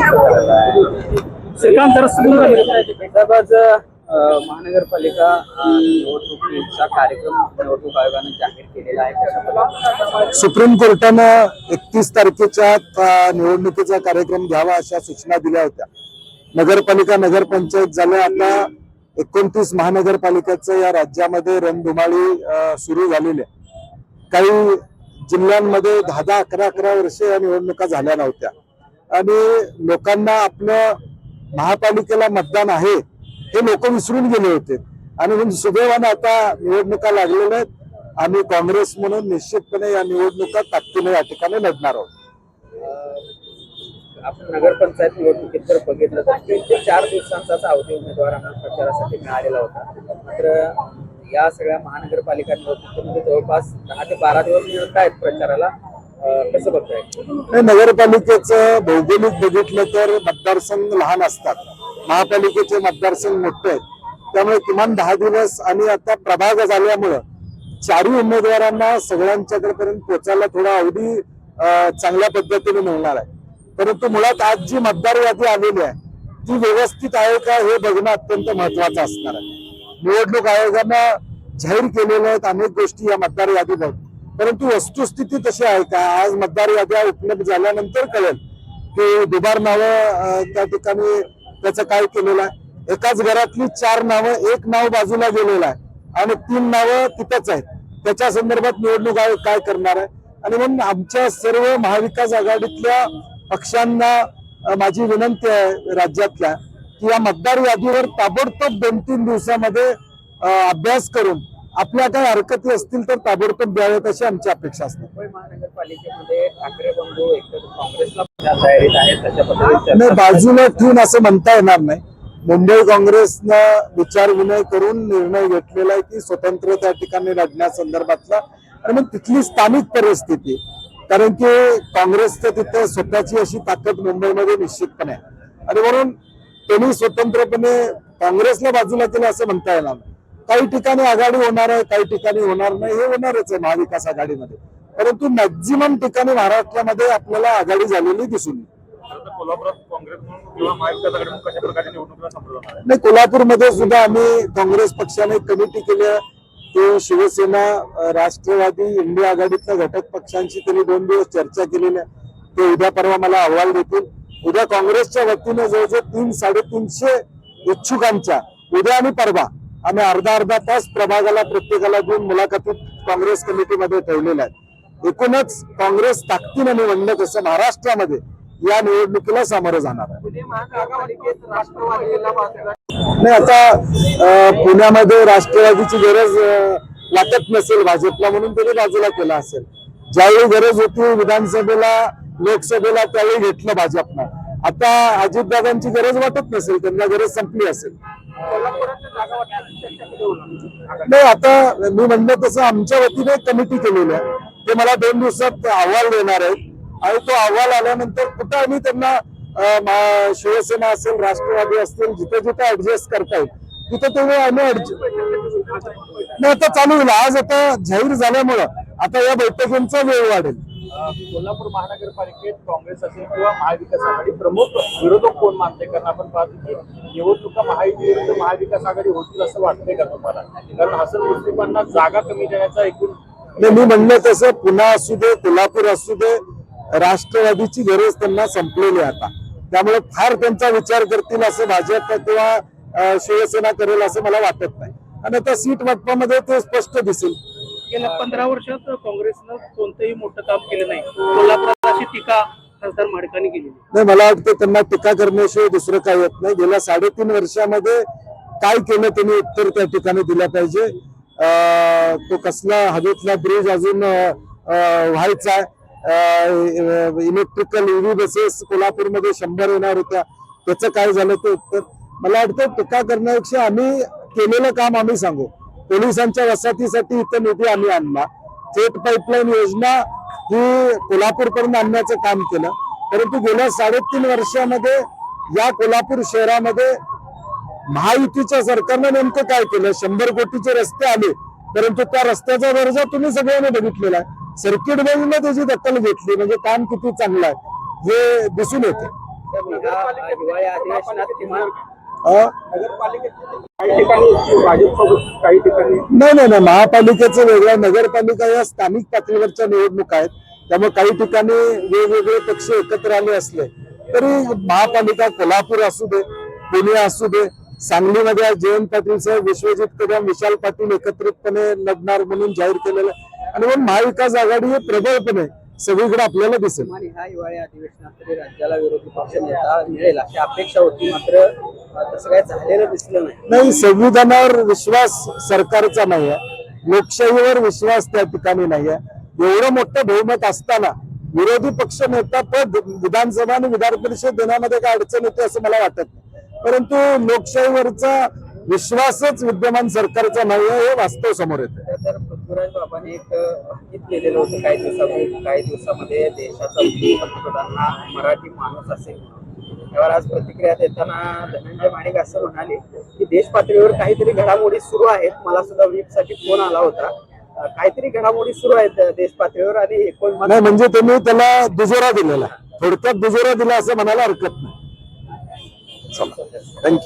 साहेब, आज महानगरपालिका निवडणुकीचा कार्यक्रम निवडणूक आयोगाने जाहीर केलेला आहे. कशा पद्धतीने सुप्रीम कोर्टानं 31 तारखेच्या निवडणुकीचा कार्यक्रम घ्यावा अशा सूचना दिल्या होत्या. नगरपालिका नगरपंचायत झाल्या, आता 29 महानगरपालिकेचं या राज्यामध्ये रणधुमाळी सुरू झालेली आहे. काही जिल्ह्यांमध्ये 10-10, 11-11 वर्षे या निवडणुका झाल्या नव्हत्या आणि लोकांना आपलं महापालिकेला मतदान आहे हे लोक विसरून गेले होते आणि म्हणून सुदैवाने आता निवडणुका लागलेल्या आहेत. आम्ही काँग्रेस म्हणून निश्चितपणे या निवडणुका ताकदीने या ठिकाणी लढणार आहोत. आपण नगरपंचायत निवडणुकीत जर बघितलं तर 3 ते 4 दिवसांचाच अवधी उमेदवारांना प्रचारासाठी मिळालेला होता. मात्र या सगळ्या महानगरपालिका निवडणुकीमध्ये जवळपास 10 ते 12 दिवस मिळत आहेत प्रचाराला. कसं बघताय? नगरपालिकेचं भौगोलिक बघितलं तर मतदारसंघ लहान असतात, महापालिकेचे मतदारसंघ मोठे आहेत, त्यामुळे किमान 10 दिवस आणि आता प्रभाग झाल्यामुळं 4 उमेदवारांना सगळ्यांच्याकडे पर्यंत पोहोचायला थोडा अवधी चांगल्या पद्धतीने मिळणार आहे. परंतु मुळात आज जी मतदार यादी आलेली आहे ती व्यवस्थित आहे का हे बघणं अत्यंत महत्वाचं असणार आहे. निवडणूक आयोगानं जाहीर केलेल्या आहेत अनेक गोष्टी या मतदार यादीत, परंतु वस्तुस्थिती तशी आहे का? आज मतदार याद्या उपलब्ध झाल्यानंतर कळेल की दुबार नावं त्या ठिकाणी त्याचं काय केलेलं आहे. एकाच घरातली 4 नावं, 1 नाव बाजूला गेलेलं आहे आणि 3 नावं तिथंच आहेत. त्याच्या संदर्भात निवडणूक आयोग काय करणार आहे? आणि म्हणून आमच्या सर्व महाविकास आघाडीतल्या पक्षांना माझी विनंती आहे राज्यातल्या की या मतदार यादीवर ताबडतोब 2-3 दिवसामध्ये अभ्यास करून आपल्या काही हरकती असतील तर ताबडतोब द्यावेत अशी आमची अपेक्षा असते. महानगरपालिकेमध्ये ठाकरे बंधू एकतर काँग्रेसला तयारीत आहेत, त्याच्या पद्धतीने बाजूला ठेवून असं म्हणता येणार नाही. मुंबई काँग्रेसनं विचार-विनय करून निर्णय घेतलेला आहे की स्वतंत्र त्या ठिकाणी लढण्यासंदर्भातला, आणि मग तिथली स्थानिक परिस्थिती, कारण की काँग्रेसचं तिथं स्वतःची अशी ताकद मुंबईमध्ये निश्चितपणे आहे आणि म्हणून त्यांनी स्वतंत्रपणे काँग्रेसला बाजूला केलं असं म्हणता येणार नाही. काही ठिकाणी आघाडी होणार आहे, काही ठिकाणी होणार नाही, हे होणारच आहे महाविकास आघाडीमध्ये, परंतु मॅक्झिमम ठिकाणी महाराष्ट्रामध्ये आपल्याला आघाडी झालेली दिसून येईल. नाही, कोल्हापूरमध्ये सुद्धा आम्ही काँग्रेस पक्षाने कमिटी केली आहे. ते शिवसेना, राष्ट्रवादी, इंडिया आघाडीतल्या घटक पक्षांशी त्यांनी 2 दिवस चर्चा केलेली आहे. ते उद्या परवा मला अहवाल देतील. उद्या काँग्रेसच्या वतीने जवळजवळ 300-350 इच्छुकांच्या उद्या आणि परवा आम्ही अर्धा तास प्रभागाला प्रत्येकाला देऊन मुलाखती काँग्रेस कमिटीमध्ये ठेवलेल्या आहेत. एकूणच काँग्रेस ताकदीने निवडणं कसं महाराष्ट्रामध्ये या निवडणुकीला सामोरं जाणार आहे. नाही, आता पुण्यामध्ये राष्ट्रवादीची गरज वाटत नसेल भाजपला म्हणून त्यांनी बाजूला केला असेल. ज्यावेळी गरज होती विधानसभेला, लोकसभेला, त्यावेळी घेतलं भाजपनं. आता अजितदादांची गरज वाटत नसेल, त्यांना गरज संपली असेल. नाही, आता मी म्हणलं तसं आमच्या वतीने कमिटी केलेली आहे. ते मला 2 दिवसात अहवाल देणार आहेत आणि तो अहवाल आल्यानंतर कुठं आम्ही त्यांना शिवसेना असेल, राष्ट्रवादी असतील, जिथे जिथे ऍडजस्ट करता येईल तिथे तेव्हा आम्ही नाही, आता चालू होईल. आज आता जाहीर झाल्यामुळं आता या बैठकींचा वेळ वाढेल. कोल्हापूर महानगरपालिकेत काँग्रेस असेल किंवा महाविकास आघाडी प्रमुख विरोधक कोण मानते? कारण आपण पाहतो की निवडणुका महाविकास आघाडी होतील असं वाटतंय का तुम्हाला? कारण हसन मुश्रीफांना जागा कमी देण्याचा एकूण मी म्हणलं तसं पुन्हा असू दे, कोल्हापूर असू दे, राष्ट्रवादीची गरज त्यांना संपलेली आहे आता. त्यामुळे फार त्यांचा विचार करतील असं भाजप किंवा शिवसेना करेल असं मला वाटत नाही. आणि आता सीट वाटपामध्ये ते स्पष्ट दिसेल. गेल्या 15 वर्षात काँग्रेसनं कोणतंही मोठं काम केलं नाही. कोल्हापुरात अशी टीका खासदार माडकांनी केली नाही. मला वाटतं त्यांना टीका करण्याशिवाय दुसरं काही येत नाही. गेल्या 3.5 वर्षामध्ये काय केलं त्यांनी उत्तर त्या ठिकाणी दिलं पाहिजे. तो कसला हवेतला ब्रिज अजून व्हायचा आहे. इलेक्ट्रिकल ईव्ही बसेस कोल्हापूरमध्ये 100 येणार होत्या, त्याचं काय झालं ते उत्तर. मला वाटतं टीका करण्यापेक्षा आम्ही केलेलं काम आम्ही सांगू. पोलिसांच्या वसाहतीसाठी इथं निधी आम्ही आणला. थेट पाईपलाईन योजना ही कोल्हापूरपर्यंत आणण्याचं काम केलं. परंतु गेल्या 3.5 वर्षामध्ये या कोल्हापूर शहरामध्ये महायुतीच्या सरकारनं नेमकं काय केलं? 100 कोटीचे रस्ते आले, परंतु त्या रस्त्याचा दर्जा तुम्ही सगळ्यांनी बघितलेला आहे. सर्किट बेंचने त्याची दखल घेतली, म्हणजे काम किती चांगलं आहे हे दिसून येते. ह्या हिवाळी अधिवेशनात किमान अं? काही ठिकाणी भाजपसोबत काही ठिकाणी नाही नाही नाही, महापालिकेचं वेगळं, नगरपालिका या स्थानिक पातळीवरच्या निवडणुका आहेत. त्यामुळे काही ठिकाणी वेगवेगळे पक्ष एकत्र आले असले तरी महापालिका कोल्हापूर असू दे, पुणे असू दे, सांगलीमध्ये जयंत पाटील साहेब, विश्वजित कदम, विशाल पाटील एकत्रितपणे लढणार म्हणून जाहीर केलेलं आहे. आणि म्हणून महाविकास आघाडी हे प्रबळपणे सगळीकडे आपल्याला दिसेल. किमान ह्या हिवाळी अधिवेशनात तरी राज्याला विरोधी पक्ष नेता मिळेल अशी अपेक्षा होती, मात्र तसं काही झालेलं दिसलं नाही. नाही, संविधानावर विश्वास सरकारचा नाही आहे, लोकशाहीवर विश्वास त्या ठिकाणी नाही आहे. एवढं मोठं बहुमत असताना विरोधी पक्ष नेता पद विधानसभा आणि विधान परिषद देण्यामध्ये काय अडचण येते असं मला वाटत नाही. परंतु लोकशाहीवरचा विश्वासच विद्यमान सरकारचा नाही आहे हे वास्तव समोर येते. तर पृथ्वीराज बाबांनी एक गीत केलेलं होतं काही दिवसामध्ये देशाचा पंतप्रधान हा मराठी माणूस असेल. त्यावर आज प्रतिक्रिया देताना धनंजय माणिक असं म्हणाले की देश पातळीवर काहीतरी घडामोडी सुरू आहेत. मला सुद्धा व्हीपसाठी फोन आला होता. काहीतरी घडामोडी सुरू आहेत देश पातळीवर आणि नाही म्हणजे तुम्ही त्याला दुजोरा दिलेला, थोडक्यात दुजोरा दिला असं म्हणायला हरकत नाही. थँक्यू.